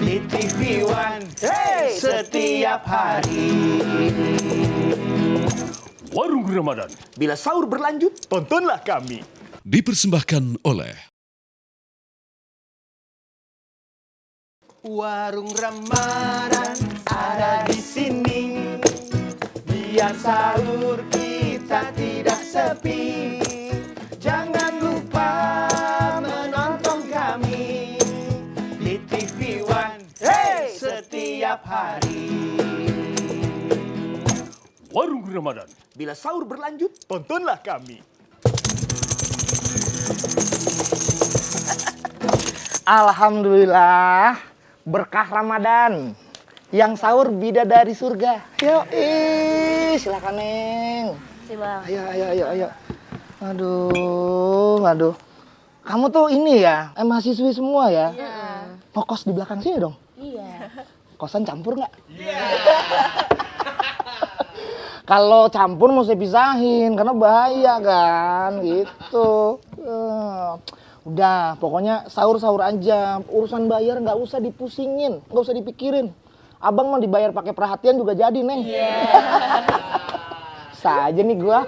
di TV One, hey, setiap hari. Warung Ramadan. Bila sahur berlanjut, tontonlah kami. Dipersembahkan oleh Warung Ramadan ada di sini, biar sahur kita tidak sepi. Jangan lupa menonton kami di TV One, hey, setiap hari. Warung Ramadan. Bila sahur berlanjut, tontonlah kami. Alhamdulillah, berkah Ramadan. Yang sahur bidadari surga. Yo, silakan Neng. Bang. Ayo. Aduh. Kamu tuh ini ya, mahasiswi semua ya? Iya. Mau kos di belakang sini dong? Iya. Kosan campur nggak? Iya. Kalau campur mau saya pisahin, karena bahaya kan, gitu. Udah, pokoknya sahur-sahur aja. Urusan bayar nggak usah dipusingin, nggak usah dipikirin. Abang mau dibayar pakai perhatian juga jadi, Neng. Iya. Saja nih gua.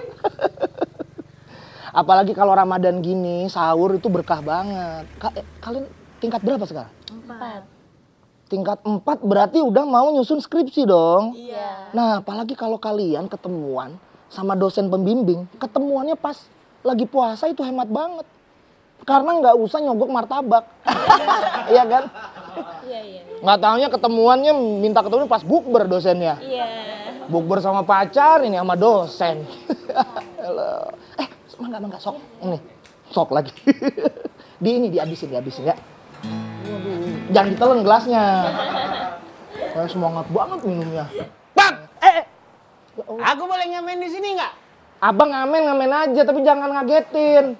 Apalagi kalau Ramadan gini, sahur itu berkah banget. Kalian tingkat berapa sekarang? 4. Tingkat 4 berarti udah mau nyusun skripsi dong. Iya. Nah, apalagi kalau kalian ketemuan sama dosen pembimbing, ketemuannya pas lagi puasa itu hemat banget. Karena nggak usah nyogok martabak. Iya kan? Iya. Nggak taunya ketemuannya minta ketemu pas bukber dosennya. Iya. Bukber sama pacar, ini sama dosen. Mangga, sok. Ini, sok lagi. Dihabisin ya. Waduh, jangan ditelan gelasnya. Saya semangat banget minumnya. Bang, Oh. aku boleh ngamen di sini nggak? Abang ngamen aja, tapi jangan ngagetin.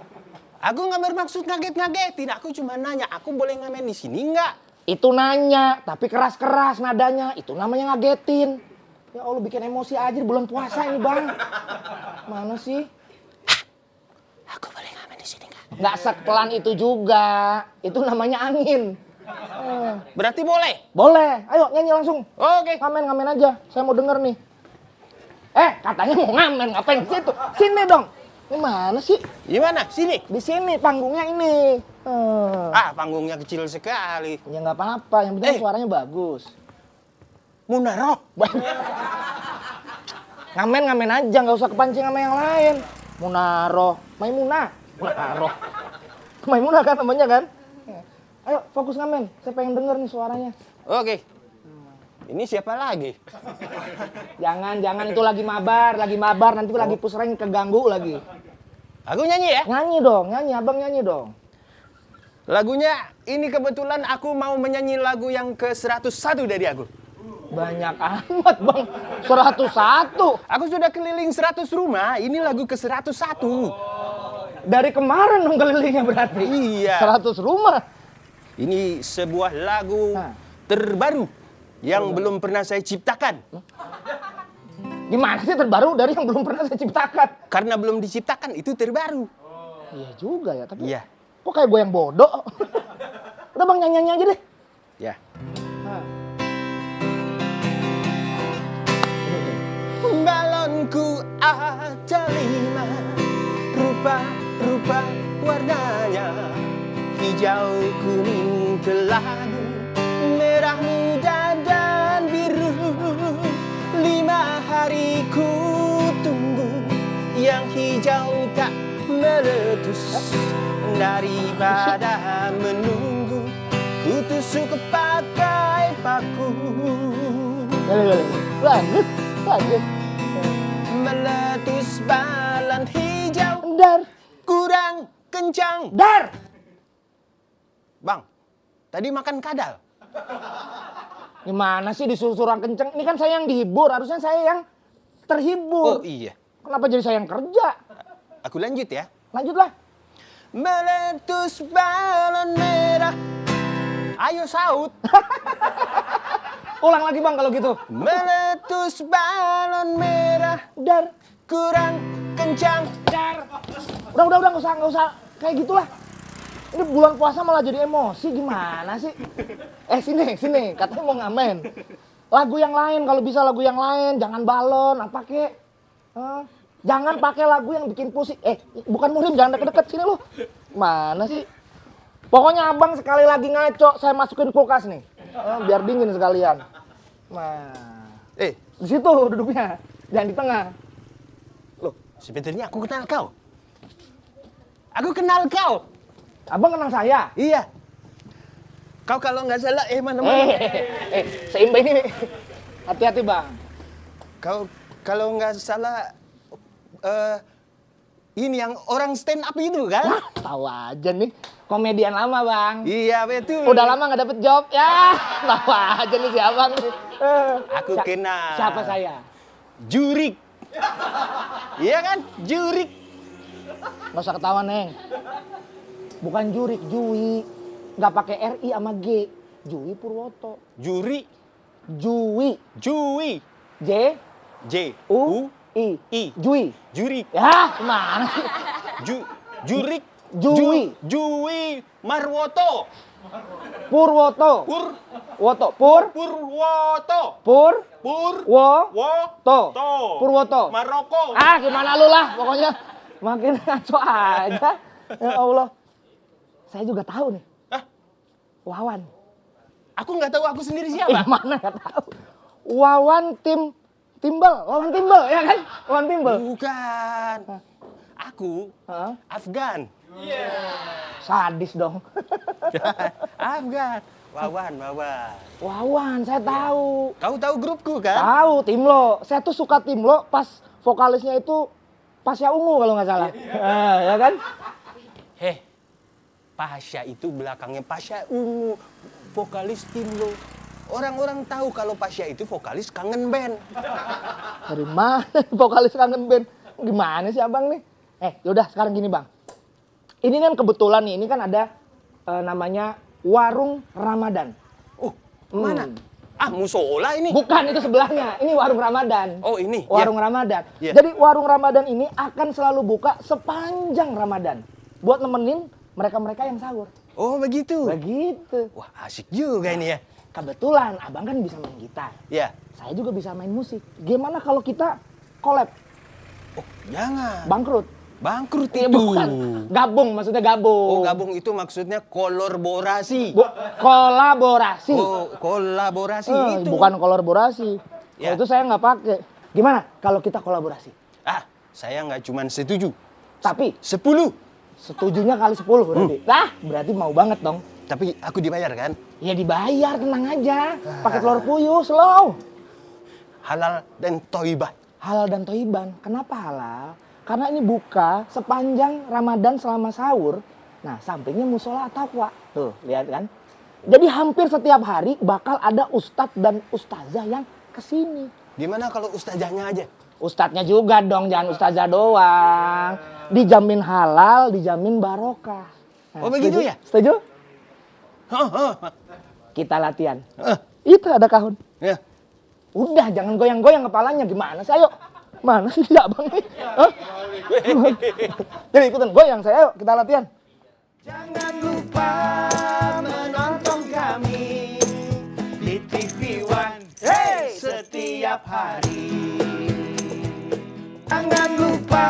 Aku nggak bermaksud ngaget-ngagetin, aku cuma nanya, aku boleh ngamen di sini nggak? Itu nanya, tapi keras-keras nadanya. Itu namanya ngagetin. Ya Allah, bikin emosi aja di bulan puasa ini, Bang. Mana sih? Aku boleh ngamen di sini nggak? Nggak sepelan itu juga. Itu namanya angin. Berarti boleh? Boleh, ayo nyanyi langsung. Oke. Ngamen aja, saya mau denger nih. Katanya mau ngamen, ngapain ke situ? Sini dong. Ini mana sih? Gimana? Sini? Di sini, panggungnya ini. Panggungnya kecil sekali. Ya nggak apa-apa, yang penting suaranya bagus. Munaroh. Ngamen aja, nggak usah kepancing sama yang lain. Munaroh, Maimunah. Maimunah kan namanya kan? Ayo fokus ngamen, saya pengen denger nih suaranya. Oke. Ini siapa lagi? Jangan, itu lagi mabar, nanti lagi pusreng keganggu lagi. Aku nyanyi ya? Abang nyanyi dong. Lagunya ini kebetulan aku mau menyanyi lagu yang ke-101 dari aku. Banyak amat Bang, 101. Aku sudah keliling 100 rumah, ini lagu ke-101. Dari kemarin dong kelilingnya berarti. Iya. 100 rumah. Ini sebuah lagu terbaru yang belum pernah saya ciptakan. Gimana sih terbaru dari yang belum pernah saya ciptakan? Karena belum diciptakan, itu terbaru. Iya juga ya, tapi Iya. kok kayak gue yang bodoh? Udah Bang, nyanyi aja deh. Ya. Balonku ada 5, rupa-rupa warnanya, hijau, kuning, kelabu, merah muda dan biru. 5 hari ku tunggu, yang hijau tak meletus. Daripada menunggu, ku tusuk pakai paku. Lanjut. Meletus balon hijau, Dar. kurang kencang. Dar. Bang, tadi makan kadal. Gimana sih disuruh orang kenceng? Ini kan saya yang dihibur, harusnya saya yang terhibur. Oh iya. Kenapa jadi saya yang kerja? Aku lanjut ya. Lanjutlah. Meletus balon merah. Ayo saut. Ulang lagi Bang kalau gitu. Meletus balon merah. Dar. Kurang kencang. Dar. Udah, nggak usah kayak gitulah. Ini bulan puasa malah jadi emosi, gimana sih? Sini, katanya mau ngamen. Lagu yang lain, kalau bisa lagu yang lain, jangan balon, apa kek. Jangan pakai lagu yang bikin pusing. Bukan Muhrim, jangan deket-deket, sini lu. Mana sih? Pokoknya abang sekali lagi ngaco, saya masukin kulkas nih. Biar dingin sekalian. Nah, di situ duduknya, jangan di tengah. Loh, sebenarnya aku kenal kau. Aku kenal kau. Abang kenal saya? Iya. Kau kalau nggak salah mana-mana. Seimba ini. Hati-hati bang. Kau kalau nggak salah ini yang orang stand up itu kan? Wah, tahu aja nih. Komedian lama bang. Iya betul. Udah lama nggak dapet job ya. Tahu aja nih si abang nih. Aku kenal. Siapa saya? Jurik. Iya kan? Jurik. Nggak usah ketawa neng. Bukan Jurik, Jui. Nggak pakai RI sama G. Jui Purwoto. Juri. Jui. Jui. J. U. I. I. Jui. Jurik. Ya, gimana sih? Jurik. Jui. Jui Marwoto. Purwoto. Woto. Purwoto. Woto. Purwoto. Maroko. Gimana lu lah, pokoknya makin ngaco aja. Ya Allah. Saya juga tahu nih. Wawan. Aku nggak tahu aku sendiri siapa. Mana nggak tahu. Wawan Timbel, ya kan? Wawan Timbel. Bukan. Aku Afgan. Sadis dong. Afgan. Wawan. Wawan, saya tahu. Kau tahu grupku kan? Tahu, Timlo. Saya tuh suka Timlo pas vokalisnya itu Pasya Ungu kalau nggak salah. Ya kan? Pasya itu belakangnya Pasya Ungu, vokalis Timlo. Orang-orang tahu kalau Pasya itu vokalis Kangen Band. Dari mana vokalis Kangen Band? Gimana sih abang nih? Yaudah sekarang gini bang. Ini kan kebetulan nih, ini kan ada namanya Warung Ramadan. Mana? Musola ini. Bukan, itu sebelahnya. Ini Warung Ramadan. Oh ini? Warung Ramadan. Ya. Jadi Warung Ramadan ini akan selalu buka sepanjang Ramadan. Buat nemenin mereka-mereka yang sahur. Oh begitu? Begitu. Wah asik juga ini ya. Kebetulan abang kan bisa main gitar. Ya. Saya juga bisa main musik. Gimana kalau kita collab? Oh jangan. Bangkrut Iya, itu. bukan. Gabung, maksudnya gabung. Oh gabung itu maksudnya kolaborasi. Kolaborasi. Oh kolaborasi itu. Bukan kolaborasi. Ya. Itu saya nggak pakai. Gimana kalau kita kolaborasi? Saya nggak cuma setuju. Tapi 10. setujunya kali 10 berarti. Berarti mau banget dong. Tapi aku dibayar kan? Ya dibayar, tenang aja. Pakai telur puyuh, slow. Halal dan toibah. Halal dan toiban. Kenapa halal? Karena ini buka sepanjang Ramadan selama sahur. Nah, sampingnya musola taqwa. Tuh, lihat kan? Jadi hampir setiap hari bakal ada ustadz dan ustazah yang kesini. Gimana kalau ustazahnya aja? Ustadznya juga dong, jangan ustazah doang. Dijamin halal, dijamin barokah. Nah, begitu ya? Setuju? Kita latihan. Itu ada kahun. Ya. Udah, jangan goyang-goyang kepalanya. Gimana sih? Ayo. Mana sih abang nih? Jadi ikutan goyang saya. Ayo, kita latihan. Jangan lupa menonton kami di TV One setiap hari. Jangan lupa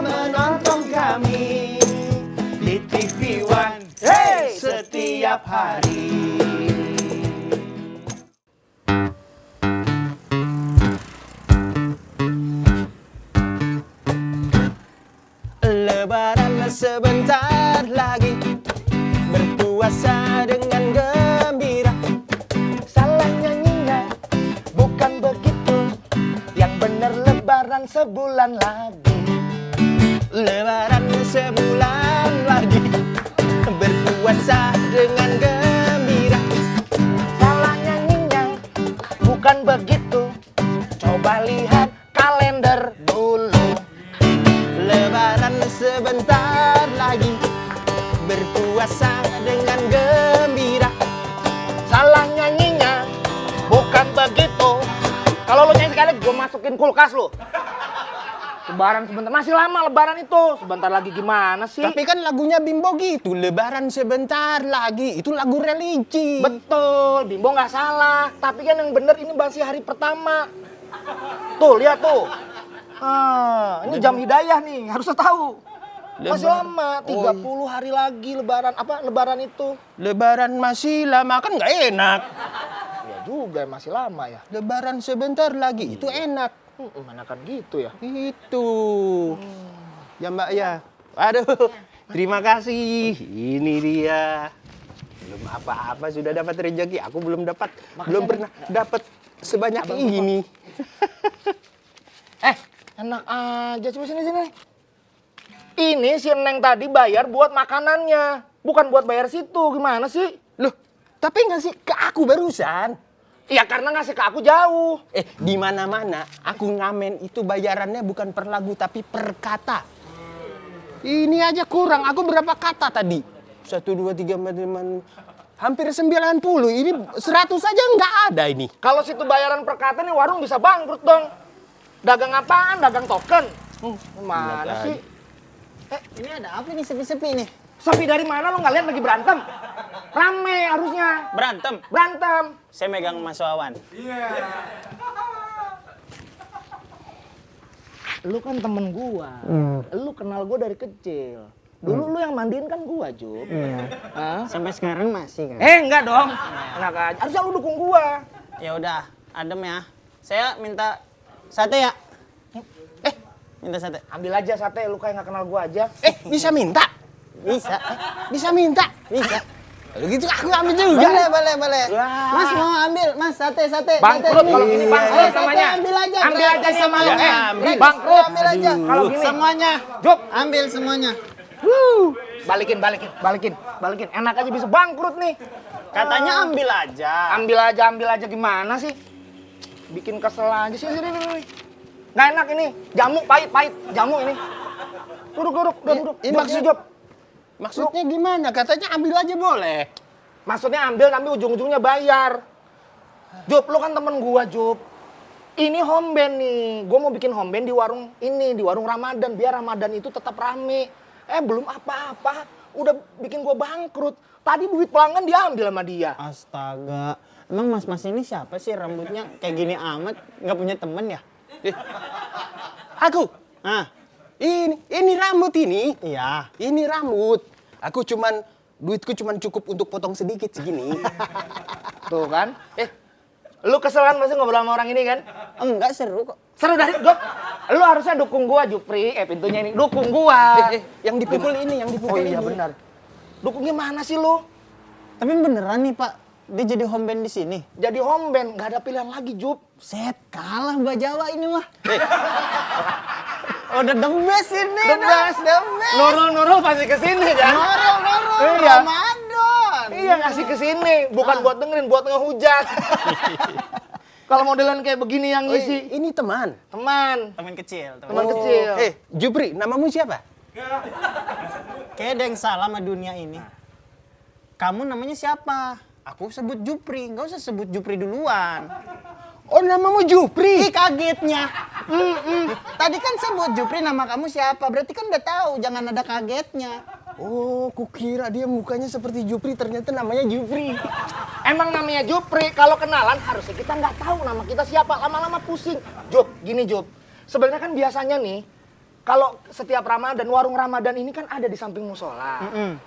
menonton kami di TV One setiap hari. Lebaran sebentar lagi, berpuasa dengan gembira. Salah nyanyinya, bukan begitu. Yang bener lebaran sebulan lagi. Lebaran sebulan lagi, berpuasa dengan gembira. Salah nyanyinya, bukan begitu. Coba lihat kalender dulu. Lebaran sebentar lagi, berpuasa dengan gembira. Salah nyanyinya, bukan begitu. Kalau lo nyanyi sekali, gue masukin kulkas lo. Lebaran sebentar, masih lama lebaran itu. Sebentar lagi gimana sih? Tapi kan lagunya Bimbo gitu, lebaran sebentar lagi. Itu lagu religi. Betul, Bimbo nggak salah. Tapi kan yang bener ini masih hari pertama. Tuh, lihat tuh. Ini jam hidayah nih, harusnya tahu. Masih lama, 30 hari lagi lebaran. Apa lebaran itu? Lebaran masih lama, kan nggak enak. Ya juga, masih lama ya. Lebaran sebentar lagi, itu enak. Mana kan gitu ya. Itu. Ya Mbak ya. Aduh, terima kasih. Ini dia. Belum apa-apa sudah dapat rezeki. Aku belum dapat, belum pernah dapat sebanyak ini. Enak aja, coba sini. Ini si Neng tadi bayar buat makanannya, bukan buat bayar situ. Gimana sih? Loh, tapi ngasih ke aku barusan. Ya karena ngasih ke aku jauh. Di mana-mana aku ngamen itu bayarannya bukan per lagu tapi per kata. Ini aja kurang. Aku berapa kata tadi? 1, 2, 3, 4, 5, hampir 90. Ini 100 aja nggak ada ini. Kalau situ bayaran per kata nih warung bisa bangkrut dong. Dagang apaan? Dagang token. Mana Iya, sih? Ini ada apa nih sepi-sepi nih? Sepi dari mana lo nggak lihat lagi berantem? Rame harusnya. Berantem. Saya megang Mas Wawan. Lu kan temen gua. Lu kenal gua dari kecil. Dulu lu yang mandiin kan gua, Jup. Hah? Sampai sekarang masih kan? Enggak dong. Enak aja. Harusnya lu dukung gua. Ya udah, adem ya. Saya minta sate ya. Minta sate. Ambil aja sate, lu kayak nggak kenal gua aja. Bisa minta? Bisa. Bisa minta? Bisa. Kalau gitu aku ambil juga. Boleh. Mas mau ambil, Mas sate. Bangkrut kalau gini bangkrut Ayo, namanya. Ambil aja. Ambil aja semuanya. ambil. Bangkrut. Ambil aja. Kalau gini. Semuanya. Jup, Ambil semuanya. balikin. Enak aja bisa bangkrut nih. Katanya ambil aja. Ambil aja gimana sih? Bikin kesel aja sih. Sini. Nggak enak ini. Jamu pahit. Jamu ini. Duduk. Ini Jup, maksud- Jup. Maksudnya gimana? Katanya ambil aja boleh. Maksudnya ambil tapi ujung-ujungnya bayar. Jup, lu kan temen gua, Jup. Ini home band nih. Gua mau bikin home band di warung ini, di warung Ramadan. Biar Ramadan itu tetap rame. Belum apa-apa. Udah bikin gua bangkrut. Tadi duit pelanggan diambil sama dia. Astaga. Emang mas-mas ini siapa sih rambutnya kayak gini amat? Nggak punya temen ya? Aku? Ah, Ini rambut ini. iya. Ini rambut. Duitku cuman cukup untuk potong sedikit segini. Tuh kan. Lu keselan pasti ngobrol sama orang ini kan? Enggak seru kok. Seru dari Jup. Lu harusnya dukung gua, Jupri. Pintunya ini. Dukung gua. Yang dipukul ini, yang dipukul Oh iya ini. benar. Dukungnya mana sih lu? Tapi beneran nih Pak, dia jadi home band di sini. Jadi home band, nggak ada pilihan lagi, Jup. Set, kalah Mbak Jawa ini mah. Udah the best ini. The best. Nurul pasti kesini kan? Nurul, Iya. Ramadan. Iya ngasih kesini, bukan buat dengerin, buat ngehujat. Kalau modelan kayak begini yang ngisi, Ini teman. teman Teman Oh. kecil. Jupri, namamu siapa? Kayaknya ada yang salah sama dunia ini. Kamu namanya siapa? Aku sebut Jupri. Nggak usah sebut Jupri duluan. Oh, namamu Jupri. Ih, kagetnya. Tadi kan sebut Jupri, nama kamu siapa? Berarti kan udah tahu, jangan ada kagetnya. Oh, kukira dia mukanya seperti Jupri, ternyata namanya Jupri. Emang namanya Jupri, kalau kenalan harusnya kita nggak tahu nama kita siapa, lama-lama pusing. Jup, gini Jup, sebenarnya kan biasanya nih, kalau setiap Ramadan, warung Ramadan ini kan ada di samping musola.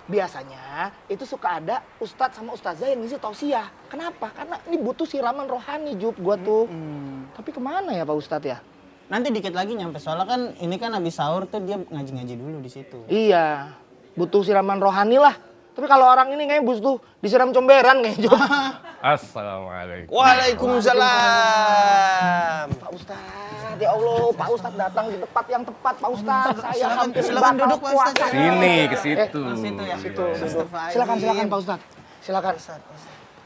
Biasanya itu suka ada ustadz sama ustazah yang ngisi tausiah. Kenapa? Karena ini butuh siraman rohani Jup gua tuh. Tapi kemana ya Pak Ustadz ya? Nanti dikit lagi nyampe, soalnya kan ini kan habis sahur tuh dia ngaji-ngaji dulu di situ. Iya, butuh siraman rohani lah. Tapi kalau orang ini kayaknya butuh disiram comberan kayaknya Jup. Assalamualaikum. Waalaikumsalam. Pak Ustadz, ya Allah, Pak Ustadz datang di tempat yang tepat, Pak Ustadz. Saya hampir silakan batal duduk, Pak Ustadz. puasa. Sini, ke situ. Situ ya. Situ, duduk. Silakan Pak Ustadz. Silakan.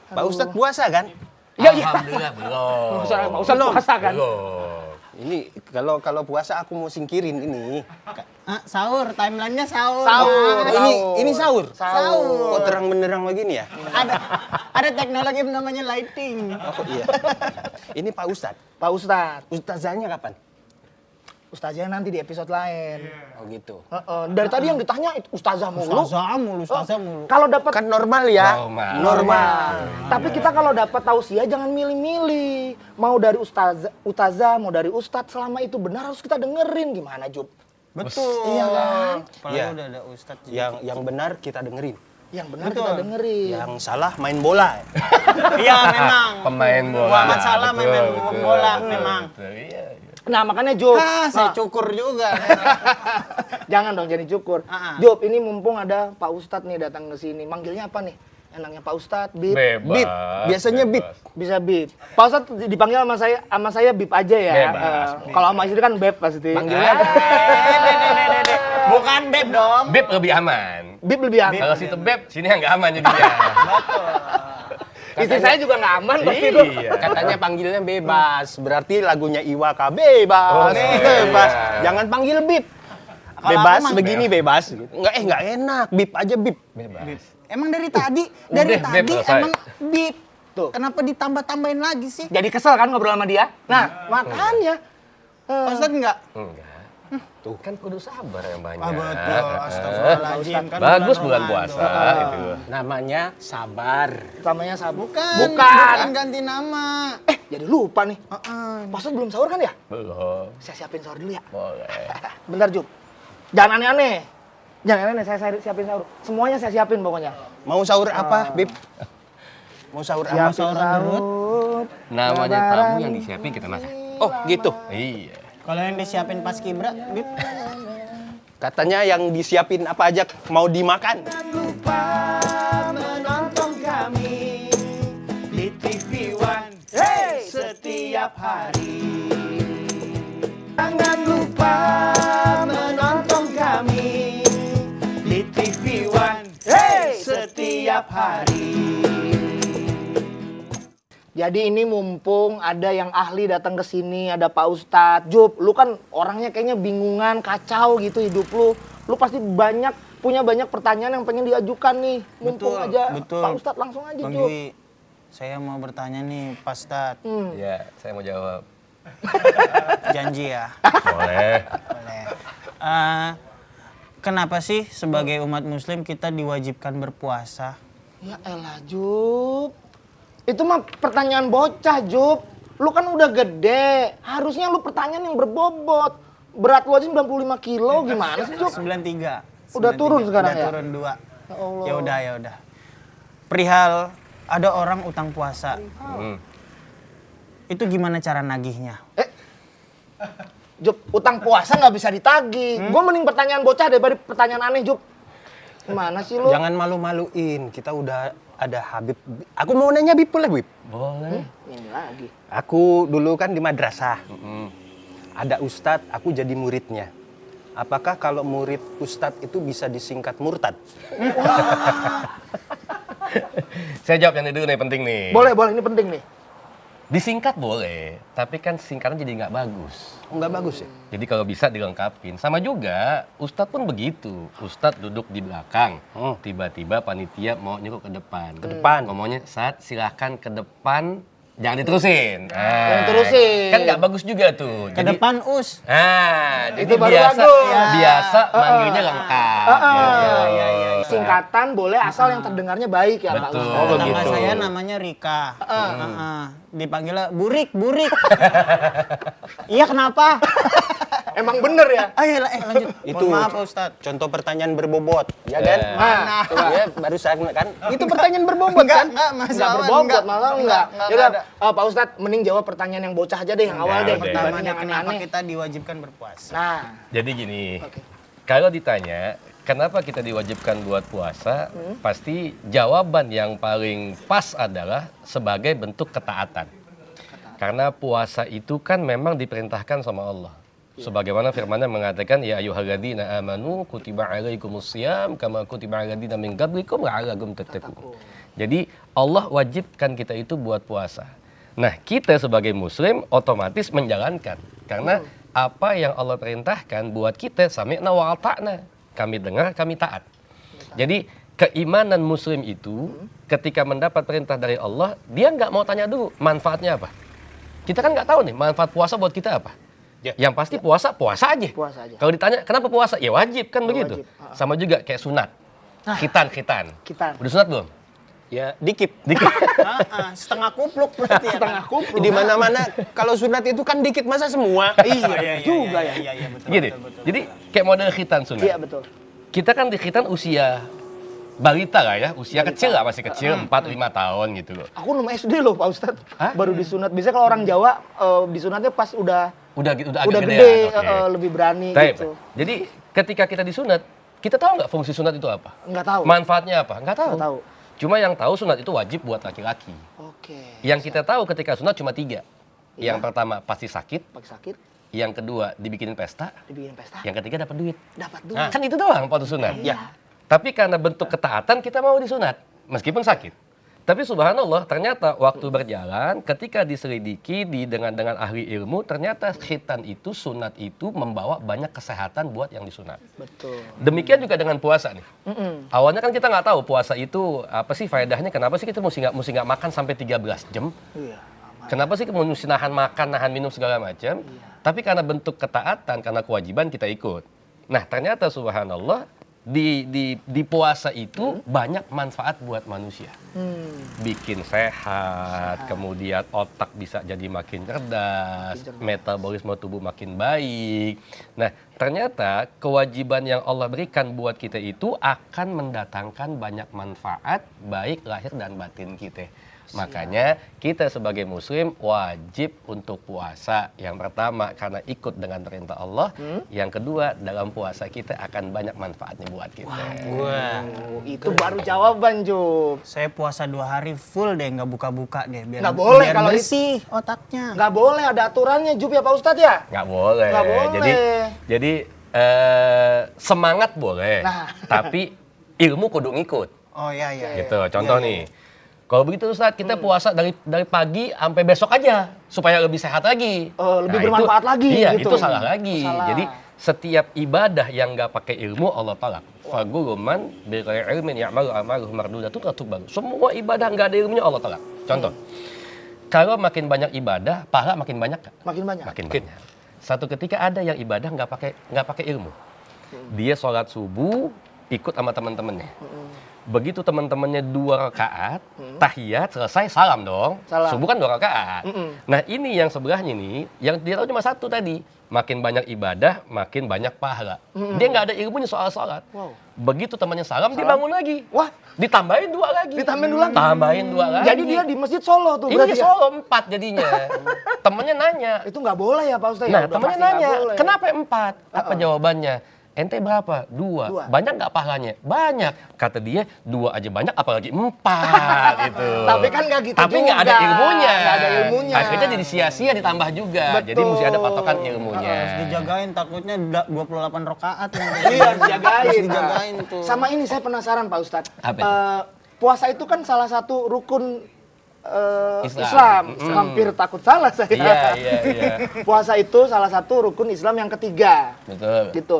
Pak Ustadz puasa kan? Iya, iya. Alhamdulillah belum. Pak Ustadz puasa kan? Ini kalau puasa aku mau singkirin ini. Sahur, timelinenya sahur. Sahur. Ini sahur. Sahur. Kok terang benderang begini ya? Ada teknologi namanya lighting. Oh iya. Ini Pak Ustadz. Pak Ustadz. Ustazahnya kapan? Ustazah nanti di episode lain. Oh gitu. Dari tadi yang ditanya itu ustazah mulu. Ustazah mulu. Kalau dapat Kan normal ya. Normal. Tapi kita kalau dapat tausiah jangan milih-milih. Mau dari ustazah, mau dari ustadz, selama itu benar harus kita dengerin. Gimana, Jup? Betul. Iya kan? Apalagi Iya. udah ada ustadz. Yang benar kita dengerin. Yang benar kita dengerin. Yang salah main bola. Iya memang. Pemain bola. Muhammad Salah Betul, main betul, bola betul, memang. betul. Iya, iya. Nah, makanya Jup. Saya cukur juga. Jangan dong jadi cukur. Jup, ini mumpung ada Pak Ustadz nih datang ke sini. Manggilnya apa nih? Enaknya Pak Ustadz, Bib. Bebas. Bib. Biasanya Bib. Bisa Bib. Pak Ustadz dipanggil sama saya Bib aja ya. Bebas. Kalau sama istri kan Beb pasti. Manggilnya apa? Bukan beb dong. Beb lebih aman. Bib lebih aman. Kalau situ beb, sini yang nggak aman jadinya. Istri saya juga nggak aman pasti itu. Iya. Katanya panggilnya bebas. Berarti lagunya Iwaka bebas. Bebas. Jangan panggil Bib. Kalau Bebas aku mah begini bebas. Nggak enak. Bib aja Bib. Bebas. Emang dari tadi, Udah, Beb, selesai. emang bip. Tuh. Kenapa ditambah-tambahin lagi sih? Jadi kesel kan ngobrol sama dia? Nah, makanya. Ustadz enggak? Enggak. Tuh kan kudu sabar yang banyak. Betul. Astagfirullahaladzim. Kan Bagus bulan Ramadan. puasa itu. Namanya sabar. Namanya sabu. Bukan ganti nama. Jadi lupa nih. Pak Ustadz belum sahur kan ya? Belum. Saya siapin sahur dulu ya. Boleh. Bentar, Jup. Jangan aneh-aneh. Jangan aneh-aneh, saya siapin sahur. Semuanya saya siapin pokoknya. Mau sahur apa, Bib? Mau sahur apa? Sahur. Namanya tamu yang disiapin kita masak. Oh, gitu. Iya. Kalau yang disiapin pas kibra, bip. Katanya yang disiapin apa aja mau dimakan. Menonton kami di TV One. Hey! Setiap hari. Jangan lupa menonton kami di TV One. Hey! Setiap hari. Jadi ini mumpung ada yang ahli datang ke sini, ada Pak Ustadz. Jup, lu kan orangnya kayaknya bingungan, kacau gitu hidup lu. Lu pasti punya banyak pertanyaan yang pengen diajukan nih. Mumpung aja Pak Ustadz langsung aja, Bang Jup. Jui, saya mau bertanya nih, Pak Ustadz. Iya, saya mau jawab. Janji ya. Boleh. Boleh. Kenapa sih sebagai umat muslim kita diwajibkan berpuasa? Ya elah, Jup. Itu mah pertanyaan bocah, Jup. Lu kan udah gede. Harusnya lu pertanyaan yang berbobot. Berat lu aja 95 kilo, gimana sih, Jup? 93. Udah turun sekarang udah ya? Turun 2. Ya Allah. Ya udah. Perihal ada orang utang puasa. Itu gimana cara nagihnya? Jup, utang puasa nggak bisa ditagih. Gue mending pertanyaan bocah daripada pertanyaan aneh, Jup. Gimana sih lu? Jangan malu-maluin. Kita udah ada Habib. Aku mau nanya Bib boleh, Bib? Boleh. Ini lagi. Aku dulu kan di madrasah. Ada ustadz, aku jadi muridnya. Apakah kalau murid ustadz itu bisa disingkat murtad? Saya jawab yang ini dulu nih, penting nih. Boleh, ini penting nih. Disingkat boleh, tapi kan singkatan jadi nggak bagus. Oh, nggak bagus ya? Jadi kalau bisa dilengkapin. Sama juga, Ustadz pun begitu. Ustadz duduk di belakang, tiba-tiba panitia mau nyuruh ke depan. Ke depan. Ngomongnya, saat silahkan ke depan, jangan diterusin. Jangan diterusin. Kan nggak bagus juga tuh. Ke depan us. Jadi Itu baru biasa, bagus. biasa manggilnya lengkap. Iya. Singkatan boleh asal yang terdengarnya baik ya, Pak Betul. Ustadz. Oh, Nama begitu. saya namanya Rika. Dipanggilnya Burik. Iya kenapa? Emang bener ya? Ayo lanjut. Itu Mohon maaf Pak Ustadz. contoh pertanyaan berbobot, ya kan? Mana? Ya, barusan kan? Itu pertanyaan berbobot kan? Enggak, Enggak masalah. berbobot, malah enggak. Yaudah, ada. Pak Ustadz mending jawab pertanyaan yang bocah aja deh, yang awal deh. udah. Pertamanya Dibanding yang kenapa aneh-aneh. kita diwajibkan berpuasa? Nah, Jadi gini, Oke. kalau ditanya kenapa kita diwajibkan buat puasa, pasti jawaban yang paling pas adalah sebagai bentuk ketaatan. Karena puasa itu kan memang diperintahkan sama Allah. Sebagaimana firman-Nya mengatakan, ya ayyuhalladzina amanu kutiba alaikumusiyam kama kutiba aladzina min qablikum la'allakum tattaqun. Jadi Allah wajibkan kita itu buat puasa. Nah, kita sebagai muslim otomatis menjalankan. Karena apa yang Allah perintahkan buat kita sami'na wa ata'na. Kami dengar, kami taat. Jadi keimanan muslim itu ketika mendapat perintah dari Allah, dia nggak mau tanya dulu manfaatnya apa. Kita kan nggak tahu nih manfaat puasa buat kita apa. Ya. Yang pasti puasa aja. Puasa aja. Kalau ditanya kenapa puasa, ya wajib kan begitu. wajib. Sama juga kayak sunat, khitan. Khitan. Udah sunat belum? Ya, dikit. Setengah kupluk berarti ya. Setengah kupluk. Di mana-mana kalau sunat itu kan dikit, masa semua? Iya, juga ya. Iya, betul. Gini, jadi kayak model khitan sunat. Iya, betul. Kita kan di khitan usia balita lah ya, usia kecil lah, masih kecil, 4-5 tahun gitu loh. Aku belum SD loh Pak Ustadz. Hah? Baru disunat. Biasanya kalau orang Jawa disunatnya pas udah Udah agak gede, gedean, oke. lebih berani Baik, gitu. jadi ketika kita disunat, kita tahu nggak fungsi sunat itu apa? Nggak tahu. Manfaatnya apa? Nggak tahu. Nggak tahu. Cuma yang tahu sunat itu wajib buat laki-laki. Oke. Yang kita tahu ketika sunat cuma 3. Iya. Yang pertama pasti sakit, Pakai sakit, yang kedua dibikinin pesta, dibikin pesta, yang ketiga dapat duit. dapat duit. Nah, kan itu doang waktu sunat. Iya. Tapi karena bentuk ketaatan kita mau disunat, meskipun sakit. Tapi subhanallah ternyata waktu berjalan ketika diselidiki dengan ahli ilmu ternyata khitan itu sunat itu membawa banyak kesehatan buat yang disunat. Betul. Demikian juga dengan puasa nih. Awalnya kan kita nggak tahu puasa itu apa sih faedahnya, kenapa sih kita mesti nggak makan sampai 13 jam? Iya. Kenapa sih mesti nahan makan, nahan minum segala macam? Tapi karena bentuk ketaatan, karena kewajiban kita ikut. Nah ternyata subhanallah di puasa itu banyak manfaat buat manusia. Bikin sehat, kemudian otak bisa jadi makin cerdas, metabolisme tubuh makin baik. Nah, ternyata kewajiban yang Allah berikan buat kita itu akan mendatangkan banyak manfaat baik lahir dan batin kita. Makanya kita sebagai muslim wajib untuk puasa. Yang pertama karena ikut dengan perintah Allah. Yang kedua dalam puasa kita akan banyak manfaatnya buat kita. Wah, Itu baru jawaban, Jup. Saya puasa 2 hari full deh, nggak buka-buka deh. Nggak boleh biar kalau bersih otaknya. Nggak boleh, ada aturannya, Jup ya Pak Ustadz ya? Nggak boleh. Nggak boleh. Jadi semangat boleh. Nah. Tapi ilmu kudu ngikut. Oh iya. Gitu. Contoh nih. Kalau begitu Ustadz, kita puasa dari pagi sampai besok aja supaya lebih sehat lagi. Lebih Nah, bermanfaat lagi, Iya, gitu. itu salah lagi. Salah. Jadi setiap ibadah yang nggak pakai ilmu Allah tolak. Faguluman bighairi ilmin ya'malu amaluhu mardudatun baru. Semua ibadah nggak ada ilmunya Allah tolak. Contoh, kalau makin banyak ibadah, pahala makin banyak nggak? Makin banyak. Makin banyak. Satu ketika ada yang ibadah nggak pakai ilmu. Dia sholat subuh ikut sama teman-temannya. Begitu teman-temannya 2 rakaat, tahiyat selesai salam dong. Salam. Subuh kan 2 rakaat. Nah ini yang sebelahnya nih, yang dia tahu cuma 1 tadi. Makin banyak ibadah, makin banyak pahala. Dia nggak ada ilmunya soal sholat. Wow. Begitu temannya salam, dia bangun lagi. Wah, Ditambahin 2 lagi. Ditambahin 2 lagi? Tambahin 2 lagi. jadi dia di Masjid Solo tuh Iya, berarti ya? Solo 4 jadinya. Temennya nanya. Itu nggak boleh ya Pak Ustadz? Nah, Ya, udah temennya pasti nggak nanya, boleh. kenapa 4? Apa jawabannya? Ente berapa? 2. Dua. Banyak nggak pahalanya? Banyak. Kata dia, 2 aja banyak, apalagi 4 gitu. Tapi kan nggak gitu Tapi nggak ada juga. ilmunya. Nggak ada ilmunya. Akhirnya jadi sia-sia ditambah juga. Betul. Jadi mesti ada patokan ilmunya. Harus dijagain, takutnya 28 rakaat. Iya, dijagain. Harus dijagain tuh. Sama ini saya penasaran Pak Ustadz. Apa itu? Puasa itu kan salah satu rukun Islam. Islam. Hampir takut salah saya. Iya. Puasa itu salah satu rukun Islam yang ketiga. Betul. Gitu.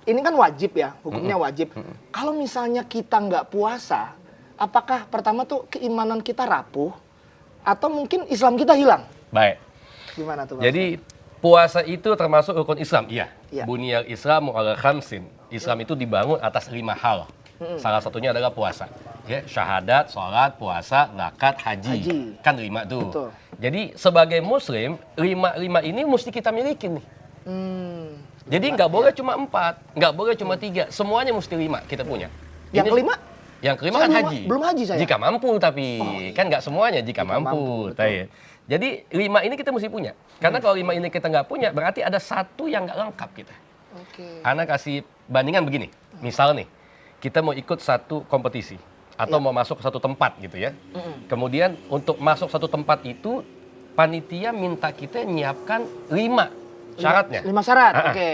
Ini kan wajib ya, hukumnya wajib. Kalau misalnya kita nggak puasa, apakah pertama tuh keimanan kita rapuh atau mungkin Islam kita hilang? Baik. Gimana tuh Pak? Jadi puasa itu termasuk rukun Islam, iya. Iya. Bunyal Islamu ala khamsin. Islam itu dibangun atas 5 hal. Salah satunya adalah puasa. Ya, syahadat, sholat, puasa, zakat, haji. Haji. Kan 5 tuh. Betul. Jadi sebagai muslim, 5 ini mesti kita miliki nih. Jadi nggak boleh cuma 4, nggak boleh cuma 3. Semuanya mesti 5 kita punya. Yang Ini- kelima? Yang kelima Saya kan belum- haji. belum haji saya. Jika mampu tapi kan nggak semuanya jika Jika mampu, mampu. betul. Tahu ya. Jadi 5 ini kita mesti punya. Karena kalau 5 ini kita nggak punya berarti ada 1 yang nggak lengkap kita. Oke. Ana kasih bandingan begini. Misal nih, kita mau ikut satu kompetisi atau mau masuk ke satu tempat gitu ya. Kemudian untuk masuk satu tempat itu panitia minta kita nyiapkan 5 syaratnya. 5 syarat, Ah, ah. oke.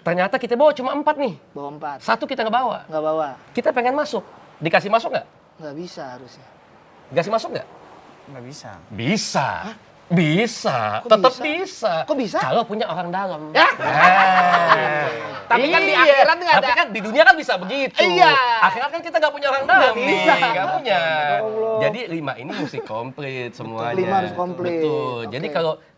Ternyata kita bawa cuma 4 nih. Bawa 4. 1 kita nggak bawa. Nggak bawa. Kita pengen masuk. Dikasih masuk nggak? Nggak bisa harusnya. Dikasih masuk nggak? Nggak bisa. Bisa. Bisa, tetap bisa. Kok bisa? Kalau punya orang dalam. Ya. Tapi kan di akhirat nggak ada. Tapi kan di dunia kan bisa begitu. Iya. Akhirat kan kita nggak punya orang dalam nih. bisa. Nggak punya. Allah. Jadi 5 ini mesti komplit semuanya. 5 harus komplit. Betul. Oke. Jadi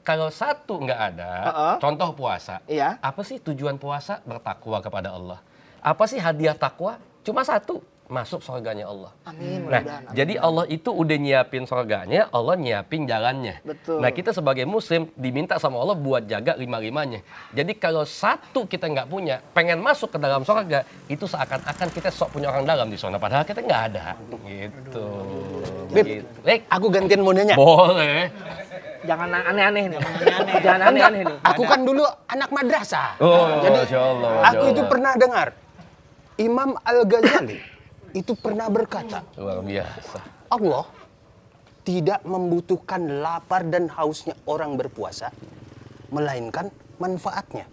kalau satu nggak ada, contoh puasa. Iya. Apa sih tujuan puasa? Bertakwa kepada Allah. Apa sih hadiah takwa? Cuma satu, masuk surganya Allah. Amin. Nah, mudah-mudahan. jadi Allah itu udah nyiapin surganya, Allah nyiapin jalannya. Betul. Nah, kita sebagai muslim diminta sama Allah buat jaga 5-5-nya. Jadi kalau satu kita nggak punya, pengen masuk ke dalam surga, itu seakan-akan kita sok punya orang dalam di sana, padahal kita nggak ada. Gitu. Bib, aku gantian mau nanya. Boleh. Jangan aneh-aneh nih. Jangan aneh-aneh nih. Aku kan dulu anak madrasah. Oh, Jadi Masya Allah, Masya aku itu Allah. pernah dengar Imam Al-Ghazali itu pernah berkata, Luar biasa. Allah tidak membutuhkan lapar dan hausnya orang berpuasa, melainkan manfaatnya.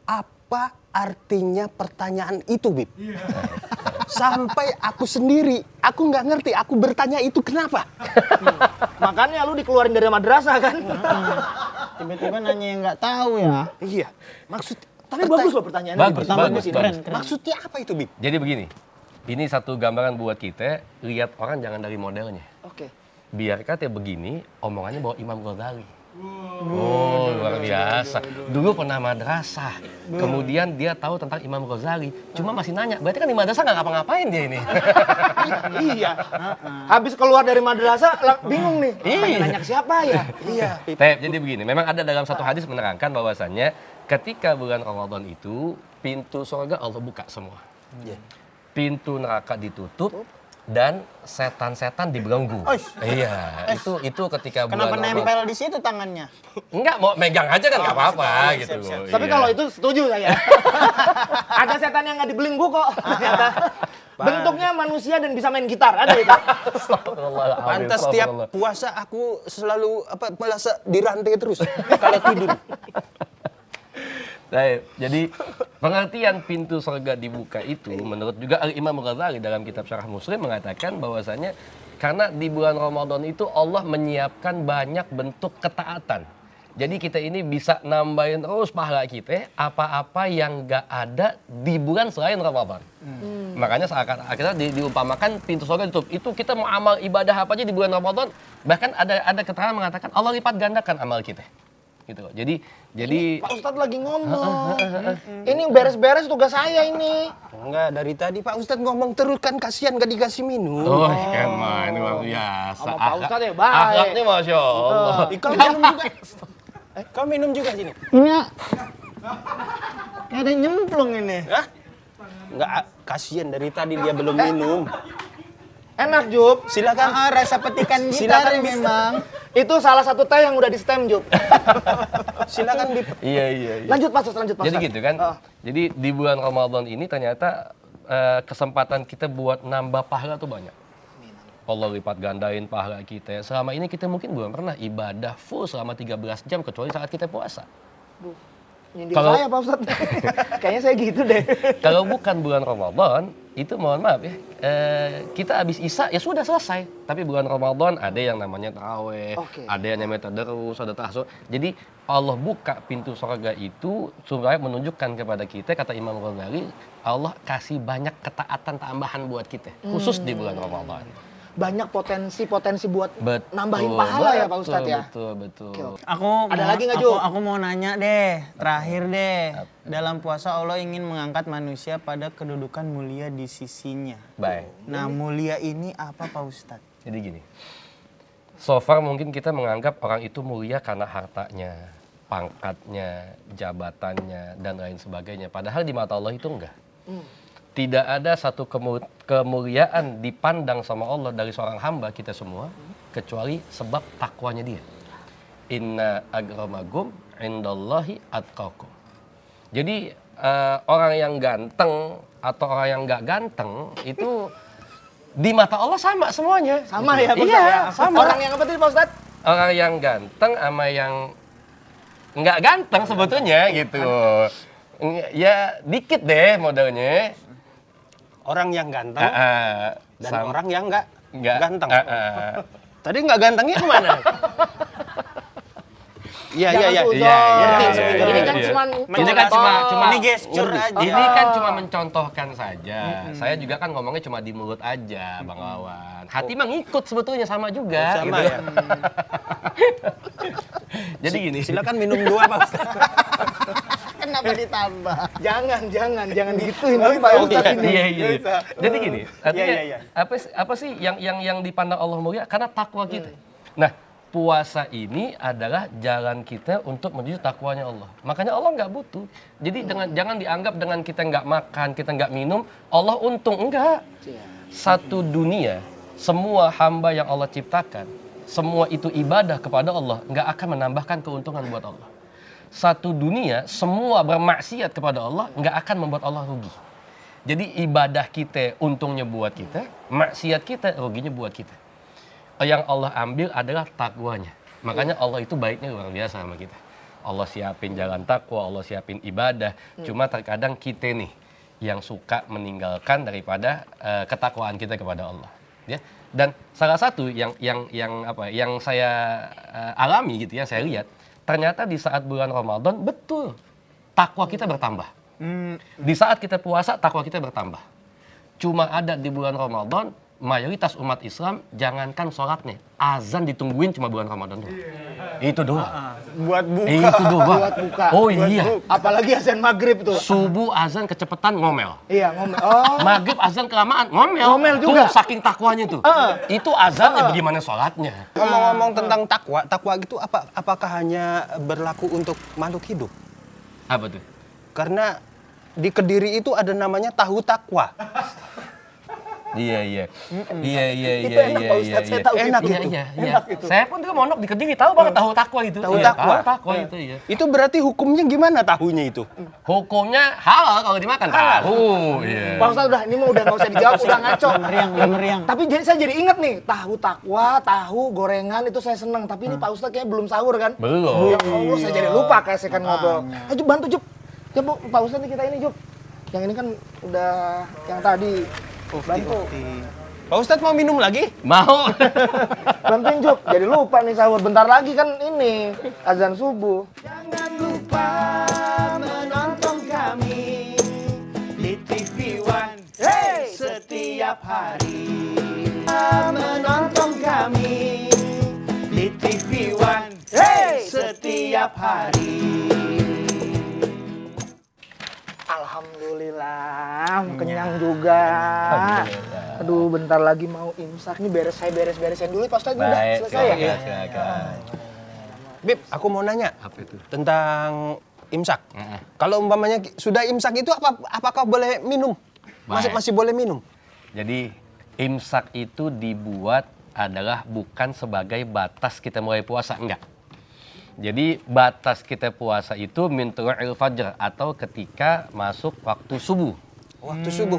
Apa artinya pertanyaan itu, Bib? Sampai aku sendiri, aku nggak ngerti, aku bertanya itu kenapa? Makanya lu dikeluarin dari madrasah kan? Tiba-tiba nanya yang nggak tahu ya. Iya, maksud Tapi bagus loh pertanyaannya. Bagus, Pertanyaannya bagus, keren, bagus. keren. maksudnya apa itu, Bib? Jadi begini, ini satu gambaran buat kita, lihat orang jangan dari modelnya. Oke. Biar kata begini, omongannya bawa Imam Ghazali. Oh, luar biasa. Dulu pernah madrasah, kemudian dia tahu tentang Imam Ghazali. Cuma masih nanya, berarti kan di madrasah nggak ngapa-ngapain dia ini. Iya. Habis keluar dari madrasah bingung nih. Pengen nanya ke siapa ya? Iya. Tep, jadi begini, memang ada dalam satu hadis menerangkan bahwasannya ketika bulan Ramadan itu, pintu surga Allah buka semua. Iya. Pintu neraka ditutup dan setan-setan dibelenggu. Iya, itu ketika Kenapa bulan nempel di situ tangannya? Enggak, mau megang aja kan nggak apa-apa gitu. siap. Tapi Iya. kalau itu setuju saya. Ada setan yang nggak dibelenggu kok. Ternyata. Bentuknya manusia dan bisa main gitar. Ada itu. Astagfirullahaladzim, Pantas astagfirullah. tiap puasa aku selalu merasa dirantai terus kalau tidur. Baik, jadi pengertian pintu surga dibuka itu menurut juga Imam Ghazali dalam kitab Syarah Muslim mengatakan bahwasanya karena di bulan Ramadan itu Allah menyiapkan banyak bentuk ketaatan. Jadi kita ini bisa nambahin terus pahala kita apa-apa yang gak ada di bulan selain Ramadan. Makanya akhirnya diumpamakan pintu surga ditutup. Itu kita mau amal ibadah apa aja di bulan Ramadan, bahkan ada keterangan mengatakan Allah lipat gandakan amal kita. Gitu loh. Jadi Pak Ustadz lagi ngomong. Ini beres-beres tugas saya ini. Enggak, dari tadi Pak Ustadz ngomong terus kan kasihan gak dikasih minum. oh, kan main luar biasa. Sama Pak Ustadz ya, baik. Akhlaknya Masya Allah. Kau minum juga. Kau minum juga sini. Ini kayak ada nyemplung ini. Hah? Enggak, kasihan dari tadi dia belum minum. Enak, Jup. Silakan. Rasa petikan gitar Silakan, Bib. memang. Itu salah satu teh yang udah di stem, Jup. Silakan Bib. Iya. Lanjut, Pak Ustadz, lanjut, Pak Jadi Ustadz. gitu kan. Jadi di bulan Ramadan ini ternyata kesempatan kita buat nambah pahala tuh banyak. Allah lipat gandain pahala kita. Selama ini kita mungkin belum pernah ibadah full selama 13 jam kecuali saat kita puasa. Nyindir Kalau- saya, Pak Ustadz. Kayaknya saya gitu deh. Kalau bukan bulan Ramadan, itu mohon maaf ya, kita habis Isya ya sudah selesai. Tapi bulan Ramadan ada yang namanya taraweh, Oke. ada yang namanya tadarus, ada tahajud. Jadi Allah buka pintu surga itu supaya menunjukkan kepada kita, kata Imam Ghazali, Allah kasih banyak ketaatan tambahan buat kita, khusus di bulan Ramadan. Banyak potensi-potensi buat Betul, nambahin pahala ya, Pak Ustadz ya. Betul. Aku Ada mau- lagi nggak, Ju? Aku mau nanya deh, terakhir deh. Dalam puasa Allah ingin mengangkat manusia pada kedudukan mulia di sisinya. Baik. Nah, mulia ini apa, Pak Ustadz? Jadi gini, so far mungkin kita menganggap orang itu mulia karena hartanya, pangkatnya, jabatannya, dan lain sebagainya. Padahal di mata Allah itu enggak. Tidak ada satu kemuliaan dipandang sama Allah dari seorang hamba kita semua, kecuali sebab takwanya dia. Inna akramakum indallahi atqakum. Jadi orang yang ganteng atau orang yang nggak ganteng itu di mata Allah sama semuanya. Sama ya, Pak Ustadz? Iya, ya? sama. Orang yang apa tadi, Pak Ustadz? Orang yang ganteng sama yang nggak ganteng sebetulnya gitu. Ya dikit deh modelnya. Orang yang ganteng Ah, dan orang yang nggak nggak ganteng. Tadi nggak gantengnya kemana? Iya. Jangan suzon. Iya. Ini kan Iya. cuma Ini kan cuma Ini gesture aja. Ini kan cuma mencontohkan saja. Saya juga kan ngomongnya cuma di mulut aja, Bang Wawan. Hati mah ngikut sebetulnya sama juga. Sama gitu. ya. Jadi gini. Silakan minum 2 Pak Ustadz. Kenapa ditambah? jangan gituin Pak Ustadz ini. Iya. Jadi gini, artinya Iya. apa sih yang dipandang Allah mulia karena takwa kita. Nah, puasa ini adalah jalan kita untuk menuju takwanya Allah. Makanya Allah nggak butuh. Jadi jangan dianggap dengan kita nggak makan, kita nggak minum, Allah untung. Enggak. Satu dunia, semua hamba yang Allah ciptakan, semua itu ibadah kepada Allah, nggak akan menambahkan keuntungan buat Allah. Satu dunia, semua bermaksiat kepada Allah, nggak akan membuat Allah rugi. Jadi ibadah kita untungnya buat kita, maksiat kita ruginya buat kita. Yang Allah ambil adalah takwanya. Makanya Allah itu baiknya luar biasa sama kita. Allah siapin jalan takwa, Allah siapin ibadah. Cuma terkadang kita nih yang suka meninggalkan daripada ketakwaan kita kepada Allah. Ya. Dan salah satu yang saya alami gitu ya, saya lihat ternyata di saat bulan Ramadan betul takwa kita bertambah. Di saat kita puasa takwa kita bertambah. Cuma ada di bulan Ramadan mayoritas umat Islam jangankan sholatnya, azan ditungguin cuma bulan Ramadan doang. Itu doang. Buat buka. Itu doang. Buat buka. Oh iya. Apalagi azan maghrib tuh. Subuh azan kecepatan ngomel. Iya, ngomel. Oh, Maghrib azan kelamaan ngomel. Ngomel juga. Tuh, saking takwanya tuh. Itu azannya bagaimana sholatnya. Ngomong-ngomong tentang takwa itu apakah hanya berlaku untuk makhluk hidup? Apa tuh? Karena di Kediri itu ada namanya tahu takwa. Iya. Itu enak, Pak Ustadz, saya tahu Enak itu. itu. Enak itu. Saya pun juga mondok di Kediri tahu banget tahu takwa itu. Tahu Iya, takwa. tahu takwa itu ya. Itu berarti hukumnya gimana tahunya itu? Hukumnya halal kalau dimakan. Tahu. Iya. Pak Ustadz udah, ini mah udah nggak usah dijawab, udah ngaco. Meriang. Tapi saya jadi inget nih, tahu takwa, tahu gorengan itu saya seneng. Tapi ini Pak Ustadz kayaknya belum sahur kan? Belum. Ya Allah, saya jadi lupa kasihkan ngobrol. Jub, bantu Jub. Coba Pak Ustadz nih kita ini Jub. Yang ini kan udah yang tadi. Bantu. Pak Ustadz mau minum lagi? Mau. Bantuin Jub. Jadi lupa nih sahur. Bentar lagi kan ini azan subuh. Jangan lupa menonton kami di TV One setiap hari. Menonton kami di TV One setiap hari. Alhamdulillah, kenyang juga. Aduh, bentar lagi mau imsak nih, saya beres-beresin dulu Pak Ustadz. Udah Baik, selesai ya? silakan. Bib, aku mau nanya Apa itu? tentang imsak. Kalau umpamanya sudah imsak itu apakah boleh minum? Baik. Masih boleh minum? Jadi imsak itu dibuat adalah bukan sebagai batas kita mulai puasa, enggak. Jadi batas kita puasa itu min tulu'il fajr atau ketika masuk waktu subuh. Waktu subuh.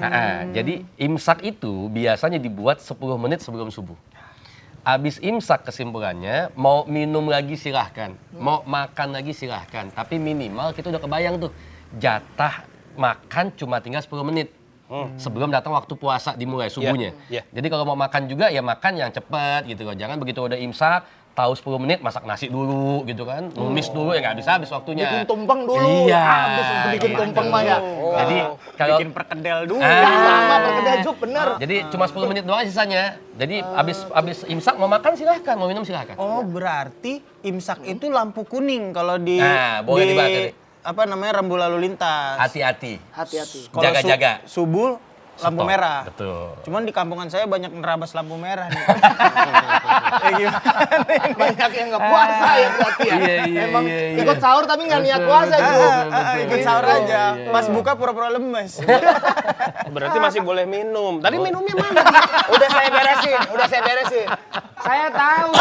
Jadi imsak itu biasanya dibuat 10 menit sebelum subuh. Abis imsak kesimpulannya, mau minum lagi silahkan, mau makan lagi silahkan. Tapi minimal kita udah kebayang tuh, jatah makan cuma tinggal 10 menit. Sebelum datang waktu puasa dimulai subuhnya. Iya. Jadi kalau mau makan juga ya makan yang cepat gitu loh. Jangan begitu udah imsak, tahu 10 menit masak nasi dulu gitu kan. Numis dulu ya nggak habis waktunya. Bikin tumpeng dulu. Iya. Habis bikin gitu. tumpeng mah ya. Jadi kalau Bikin perkedel dulu. Lama perkedel Jub, bener. jadi cuma 10 menit doang sisanya. Jadi abis imsak mau makan silahkan, mau minum silahkan. Oh, berarti imsak itu lampu kuning kalau di Nah, boleh dibaca nih. apa namanya rambu lalu lintas. Hati-hati. Hati-hati. Kalau Jaga-jaga. subuh lampu Stop. merah. Betul. Cuman di kampungan saya banyak nerabas lampu merah nih. Gimana ini? Banyak yang nggak puasa ya berarti ya. Iya, Emang iya. ikut sahur tapi nggak niat puasa Jub. Ikut sahur aja. Pas buka pura-pura lemes. Berarti masih boleh minum. Tadi minumnya mana? Udah saya beresin. Saya tahu.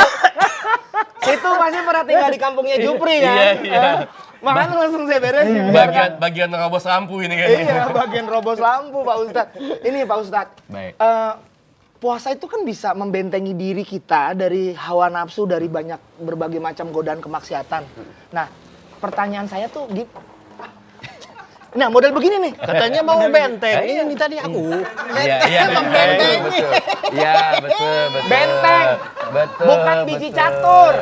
Situ pasti pernah tinggal di kampungnya Jupri kan. Iya. Makanya langsung saya beresin. Bagian nerobos lampu ini kan. Iya, bagian robos lampu Pak Ustadz. Ini Pak Ustadz. Baik. Puasa itu kan bisa membentengi diri kita dari hawa nafsu, dari berbagai macam godaan kemaksiatan. Nah, pertanyaan saya tuh Nah, model begini nih. Katanya mau benteng. Ini tadi aku. Iya, betul. Iya, betul. Benteng. Betul. Bukan biji betul. catur.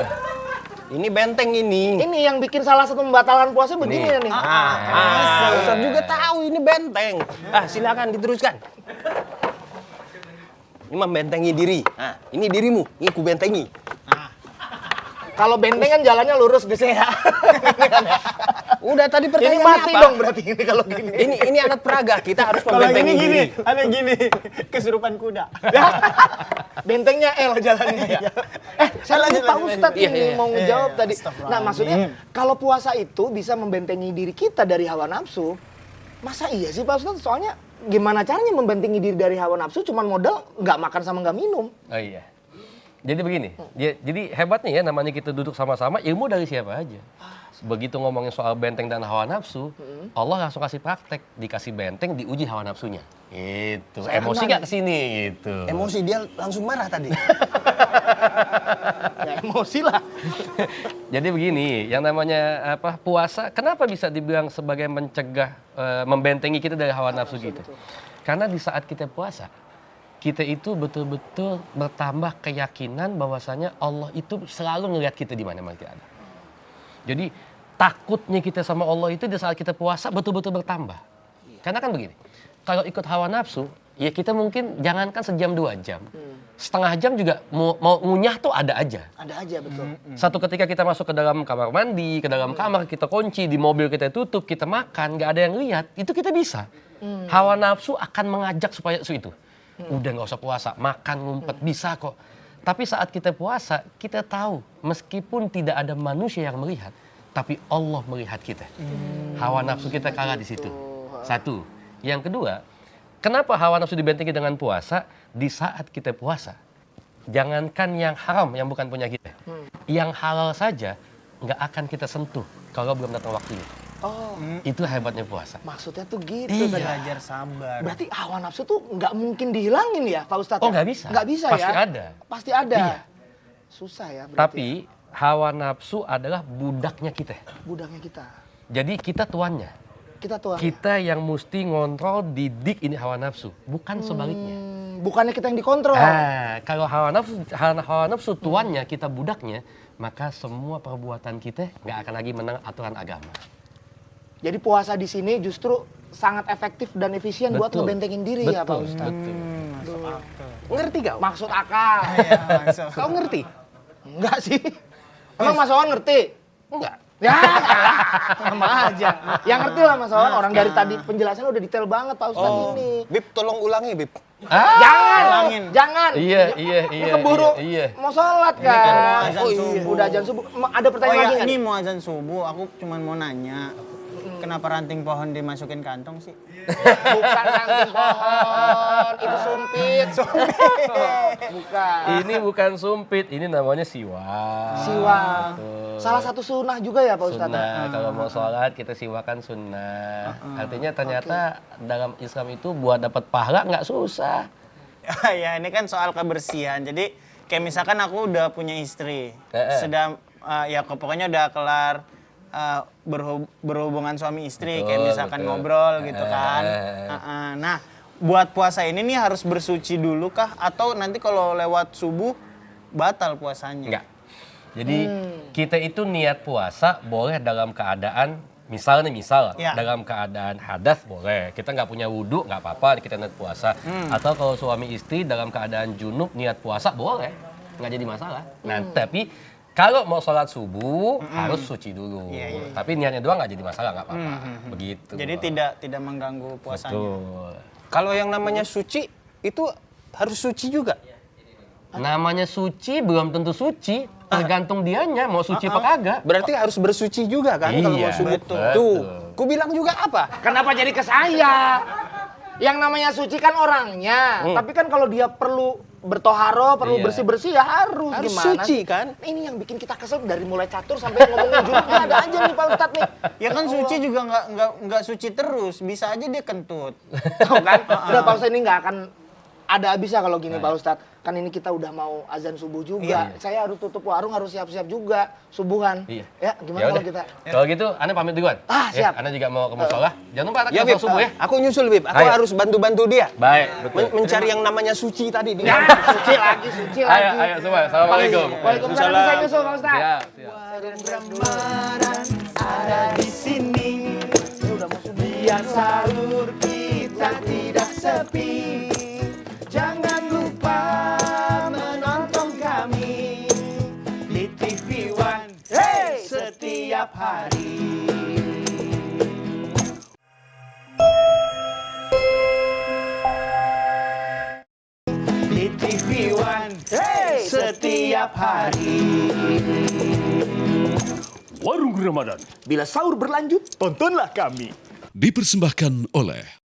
Ini benteng ini. Ini yang bikin salah satu membatalkan puasa begini nih. Ustaz juga tahu ini benteng. Silakan diteruskan. Ini membentengi diri. Ini dirimu. Ini ku bentengi. Kalau benteng kan jalannya lurus biasanya ya. Udah tadi Ini pertanyaannya mati apa? dong berarti ini kalau gini. Ini alat peraga. Kita harus Kalau membentengi gini diri. ada gini, kesurupan kuda. Bentengnya L jalannya ya. Saya lagi Pak Ustadz ini mau ngejawab tadi. Nah, maksudnya kalau puasa itu bisa membentengi diri kita dari hawa nafsu. Masa iya sih Pak Ustadz? Soalnya gimana caranya membentengi diri dari hawa nafsu cuman modal nggak makan sama nggak minum. Oh iya. Jadi begini, jadi hebatnya ya namanya kita duduk sama-sama, ilmu dari siapa aja. Begitu ngomongin soal benteng dan hawa nafsu, Allah langsung kasih praktek, dikasih benteng, diuji hawa nafsunya. Itu, emosi nggak kesini gitu. Emosi dia langsung marah tadi. Ya emosi lah. Jadi begini, yang namanya puasa, kenapa bisa dibilang sebagai mencegah, membentengi kita dari hawa nafsu gitu? Karena di saat kita puasa, kita itu betul-betul bertambah keyakinan bahwasanya Allah itu selalu ngelihat kita di mana-mana kita ada. Jadi takutnya kita sama Allah itu di saat kita puasa betul-betul bertambah. Karena kan begini, kalau ikut hawa nafsu, ya kita mungkin jangankan sejam 2 jam, setengah jam juga mau ngunyah tuh ada aja. Ada aja betul. Satu ketika kita masuk ke dalam kamar mandi, ke dalam kamar kita kunci, di mobil kita tutup, kita makan, nggak ada yang lihat, itu kita bisa. Hawa nafsu akan mengajak supaya itu. Udah nggak usah puasa, makan ngumpet bisa kok. Tapi saat kita puasa, kita tahu meskipun tidak ada manusia yang melihat, tapi Allah melihat kita. Hawa nafsu kita kalah di situ. Satu. Yang kedua, kenapa hawa nafsu dibentengi dengan puasa? Di saat kita puasa, jangankan yang haram, yang bukan punya kita, yang halal saja nggak akan kita sentuh kalau belum datang waktunya. Itu hebatnya puasa. Maksudnya tuh gitu. Iya. tadi. Belajar sabar. Berarti hawa nafsu tuh nggak mungkin dihilangin ya Pak Ustadz? Oh, nggak bisa. Nggak bisa Pasti ya? ada. Pasti ada. Iya. Susah ya berarti. Tapi hawa nafsu adalah budaknya kita. Budaknya kita. Jadi kita tuannya. Kita tuh. Kita yang mesti ngontrol, didik ini hawa nafsu, bukan sebaliknya. Bukannya kita yang dikontrol. Kalau hawa nafsu tuannya, kita budaknya, maka semua perbuatan kita nggak akan lagi menang aturan agama. Jadi puasa di sini justru sangat efektif dan efisien buat Betul. ngebentengin diri ya Pak Betul, Ustadz. betul. Ngerti kau? Maksud akal. Kau ngerti? Enggak sih. Emang Mas Wawan ngerti? Enggak. Ya, sama aja. Yang ngerti lah Mas Wawan, orang dari tadi penjelasan udah detail banget Pak Ustadz ini. Bib, tolong ulangi, Bib. Jangan, Ulangin. jangan. Iya. Ini keburu Iya. mau sholat Ini kan mau kan. azan subuh. Udah azan subuh. Ada Oh pertanyaan ya, lagi nggak? ini nih? mau azan subuh, aku cuma mau nanya. Kenapa ranting pohon dimasukin kantong sih? Bukan ranting pohon, itu sumpit. Bukan. Ini bukan sumpit, ini namanya siwak. Siwak. Betul. Salah satu sunnah juga ya Pak Ustadz? Sunnah, kalau mau sholat kita siwakan sunnah. Artinya ternyata dalam Islam itu buat dapat pahala nggak susah. Ya ini kan soal kebersihan. Jadi kayak misalkan aku udah punya istri, sedang ya pokoknya udah kelar berhubungan suami istri, kayak misalkan ngobrol gitu kan. Nah, buat puasa ini nih harus bersuci dulu kah? Atau nanti kalau lewat subuh batal puasanya? Enggak. Jadi kita itu niat puasa boleh dalam keadaan misal Ya. dalam keadaan hadas boleh. Kita nggak punya wudhu nggak apa-apa kita niat puasa. Atau kalau suami istri dalam keadaan junub niat puasa boleh, nggak jadi masalah. Nah tapi kalau mau sholat subuh harus suci dulu. Iya. Tapi niatnya doang nggak jadi masalah nggak apa-apa. Begitu. Jadi tidak mengganggu puasanya. Betul. Kalau yang namanya suci, itu harus suci juga. Namanya suci belum tentu suci. Tergantung dianya mau suci apa kagak. Berarti harus bersuci juga kan kalau mau Iya, subuh. betul. Tuh, ku bilang juga apa? Kenapa jadi ke saya? Yang namanya suci kan orangnya. Tapi kan kalau dia perlu bertoharo, perlu Iya. bersih-bersih ya harus. Harus Gimana suci sih? kan? Ini yang bikin kita kesel dari mulai catur sampai ngomongin junubnya ada aja nih Pak Ustadz nih. Ya kan suci juga nggak suci terus, bisa aja dia kentut. Tahu kan? Udah Pak Ustadz ini nggak akan ada habisnya kalau gini Pak Ustadz. Kan ini kita udah mau azan subuh juga. Saya harus tutup warung, harus siap-siap juga subuhan. Iya. Ya, gimana Yaudah. kalau kita? Kalau gitu, Ana pamit duluan. Siap. Ana juga mau ke musola. Jangan lupa Ana Ya, ke Bib. subuh ya. Aku nyusul, Bib. Aku Ayo. harus bantu-bantu dia. Baik, betul. Mencari yang namanya suci tadi. Di Suci lagi, suci lagi. Ayo semua. Assalamualaikum. Waalaikumsalam, saya nyusul Pak Ustadz. Siap, siap. Ramadan ada di sini. Udah mau subuh. Biar sahur kita tidak sepi. Jangan lupa menonton kami di TV One setiap hari. Di TV One setiap hari. Warung Ramadan. Bila sahur berlanjut, tontonlah kami. Dipersembahkan oleh